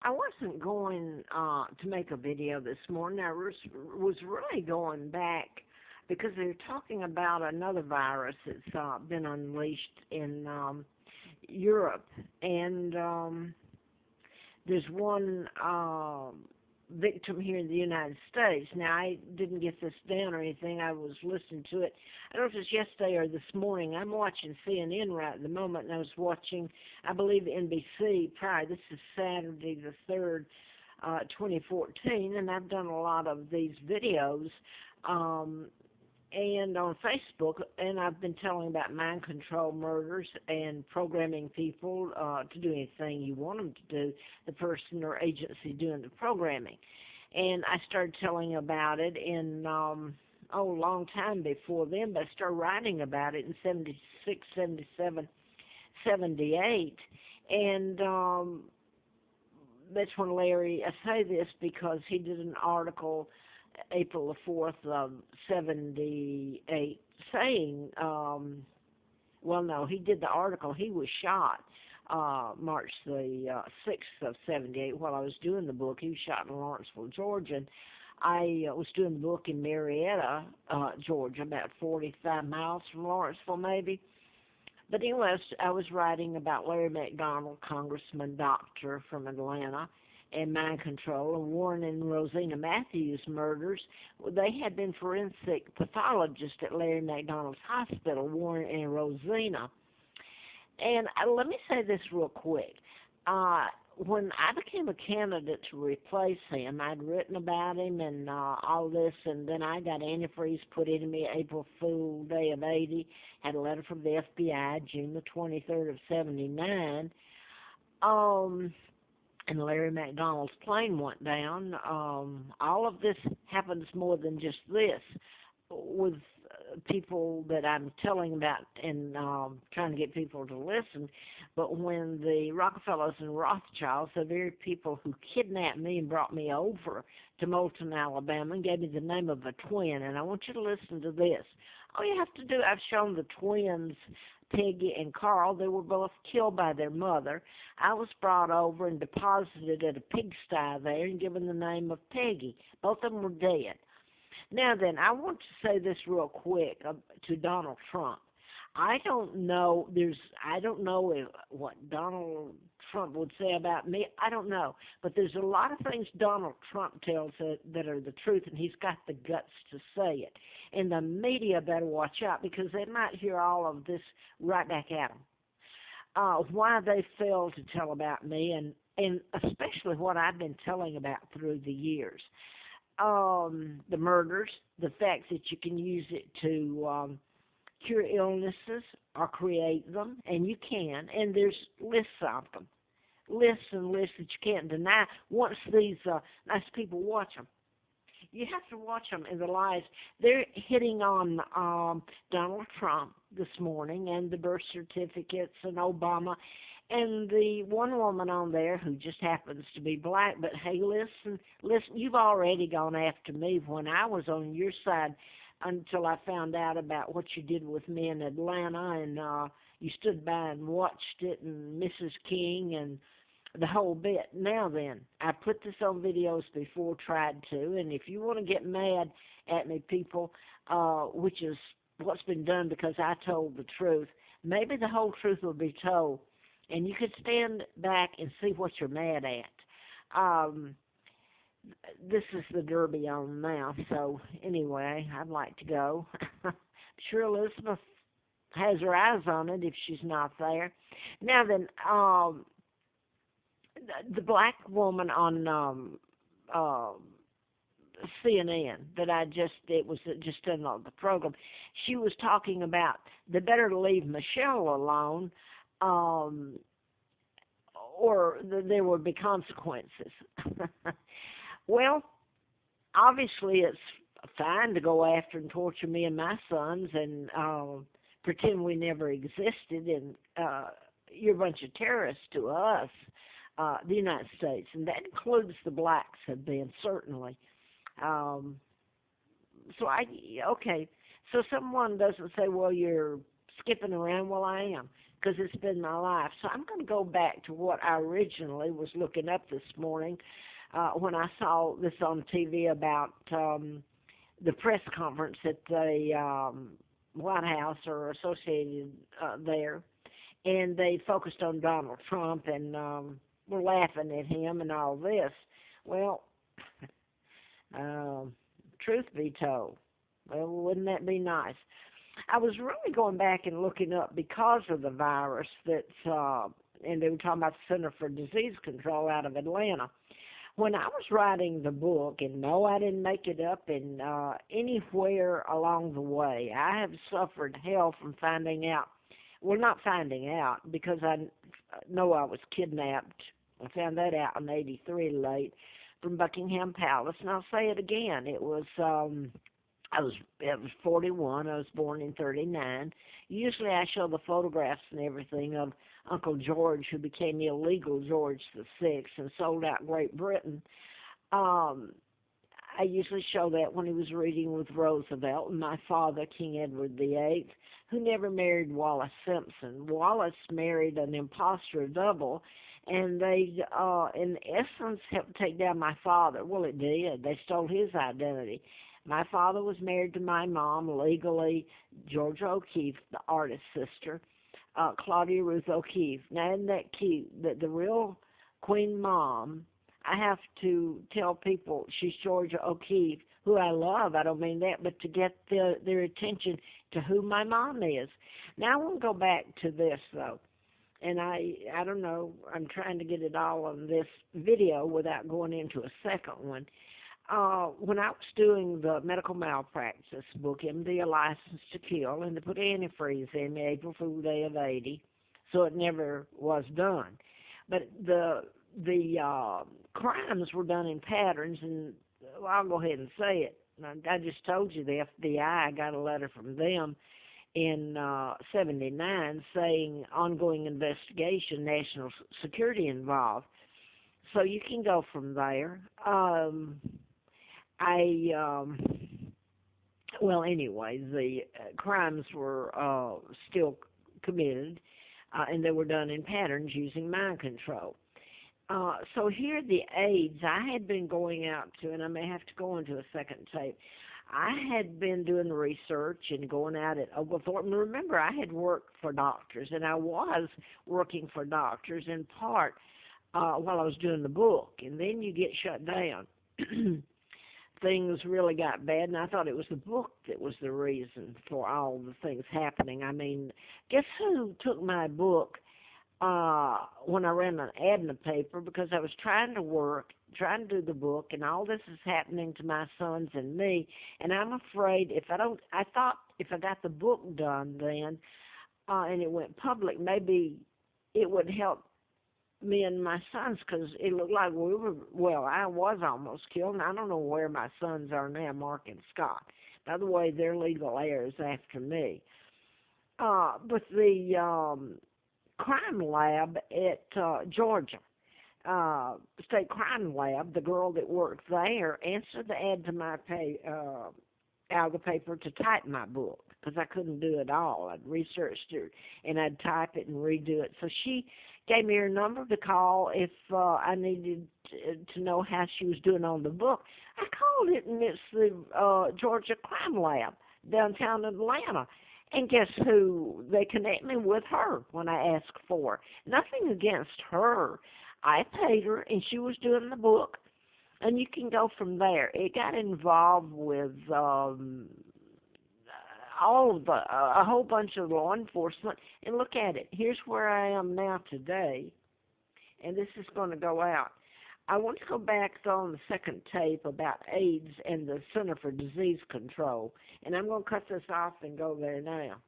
I wasn't going to make a video this morning. I was really going back because they're talking about another virus that's been unleashed in Europe, and there's one victim here in the United States. Now, I didn't get this down or anything. I was listening to it. I don't know if it's yesterday or this morning. I'm watching CNN right at the moment, and I was watching, I believe, NBC prior. This is Saturday the 3rd, 2014, and I've done a lot of these videos and on Facebook, and I've been telling about mind control murders and programming people to do anything you want them to do, the person or agency doing the programming. And I started telling about it in, a long time before then, but I started writing about it in 76, 77, 78. And that's when Larry, I say this because he did an article April the 4th of 78 saying, well, no, he did the article. He was shot March the 6th of 78 while I was doing the book. He was shot in Lawrenceville, Georgia. And I was doing the book in Marietta, Georgia, about 45 miles from Lawrenceville maybe. But anyway, I was writing about Larry McDonald, congressman, doctor from Atlanta, and mind control, and Warren and Rosina Matthews murders. They had been forensic pathologists at Larry McDonald's hospital, Warren and Rosina. And let me say this real quick. When I became a candidate to replace him, I'd written about him and all this, and then I got antifreeze put into me April Fool Day of 80, had a letter from the FBI, June the 23rd of 79. And Larry McDonald's plane went down. All of this happens more than just this. With people that I'm telling about and trying to get people to listen, but when the Rockefellers and Rothschilds, the very people who kidnapped me and brought me over to Moulton, Alabama, and gave me the name of a twin, and I want you to listen to this. All you have to do, I've shown the twins, Peggy and Carl. They were both killed by their mother. I was brought over and deposited at a pigsty there and given the name of Peggy. Both of them were dead. Now then, I want to say this real quick to Donald Trump. I don't know what Donald Trump would say about me. I don't know. But there's a lot of things Donald Trump tells that are the truth, and he's got the guts to say it. And the media better watch out because they might hear all of this right back at them. Why they fail to tell about me, and especially what I've been telling about through the years. The murders, the fact that you can use it to cure illnesses or create them, and you can, and there's lists of them. Lists and lists that you can't deny once these nice people watch them. You have to watch them in the lives. They're hitting on Donald Trump this morning and the birth certificates and Obama. And the one woman on there who just happens to be black, but hey, listen, you've already gone after me when I was on your side until I found out about what you did with me in Atlanta, and you stood by and watched it, and Mrs. King and the whole bit. Now then, I put this on videos before, tried to, and if you want to get mad at me, people, which is what's been done because I told the truth, maybe the whole truth will be told. And you could stand back and see what you're mad at. This is the Derby on now. So anyway, I'd like to go. I'm sure Elizabeth has her eyes on it if she's not there. Now then, the black woman on CNN that it was just in the program, she was talking about they better leave Michelle alone. Or there would be consequences. Well, obviously it's fine to go after and torture me and my sons and pretend we never existed, and you're a bunch of terrorists to us, the United States, and that includes the blacks have been, certainly. So someone doesn't say, well, you're skipping around. Well, I am, because it's been my life. So I'm going to go back to what I originally was looking up this morning when I saw this on TV about the press conference at the White House or associated there, and they focused on Donald Trump and were laughing at him and all this. Well, truth be told, well, wouldn't that be nice? I was really going back and looking up because of the virus that's, and they were talking about the Center for Disease Control out of Atlanta. When I was writing the book, and no, I didn't make it up, and anywhere along the way, I have suffered hell from finding out. Well, not finding out, because I know I was kidnapped. I found that out in '83 late from Buckingham Palace, and I'll say it again. It was 41. I was born in '39. Usually I show the photographs and everything of Uncle George, who became the illegal George VI and sold out Great Britain. I usually show that when he was reading with Roosevelt and my father, King Edward VIII, who never married Wallace Simpson. Wallace married an imposter double, and they, in essence, helped take down my father. Well, it did. They stole his identity. My father was married to my mom legally, Georgia O'Keeffe, the artist's sister, Claudia Ruth O'Keeffe. Now, isn't that cute that the real Queen Mom, I have to tell people she's Georgia O'Keeffe, who I love. I don't mean that, but to get their attention to who my mom is. Now, I want to go back to this, though. And I don't know, I'm trying to get it all on this video without going into a second one. When I was doing the medical malpractice book, MD, A License to Kill, and they put antifreeze in me April Fool Day of '80, so it never was done. But the crimes were done in patterns, and well, I'll go ahead and say it. I just told you the FBI, I got a letter from them in '79 saying ongoing investigation, national security involved. So you can go from there. Well, anyway, the crimes were still committed, and they were done in patterns using mind control. So here the aides, I had been going out to, and I may have to go into a second tape, I had been doing research and going out at Oglethorpe. And remember, I had worked for doctors, and I was working for doctors in part while I was doing the book. And then you get shut down. Things really got bad, and I thought it was the book that was the reason for all the things happening. I mean, guess who took my book when I ran an ad in the paper, because I was trying to work, trying to do the book, and all this is happening to my sons and me, and I'm afraid I thought if I got the book done then, and it went public, maybe it would help me and my sons, because it looked like I was almost killed, and I don't know where my sons are now, Mark and Scott. By the way, they're legal heirs after me. But the crime lab at Georgia, State Crime Lab, the girl that worked there answered the ad to my out of the paper to type my book, because I couldn't do it all. I'd researched it, and I'd type it and redo it. So she gave me her number to call if I needed to know how she was doing on the book. I called it, and it's the Georgia Crime Lab, downtown Atlanta. And guess who? They connect me with her when I ask for her. Nothing against her. I paid her, and she was doing the book. And you can go from there. It got involved with a whole bunch of law enforcement. And look at it. Here's where I am now today. And this is going to go out. I want to go back, though, on the second tape about AIDS and the Center for Disease Control. And I'm going to cut this off and go there now.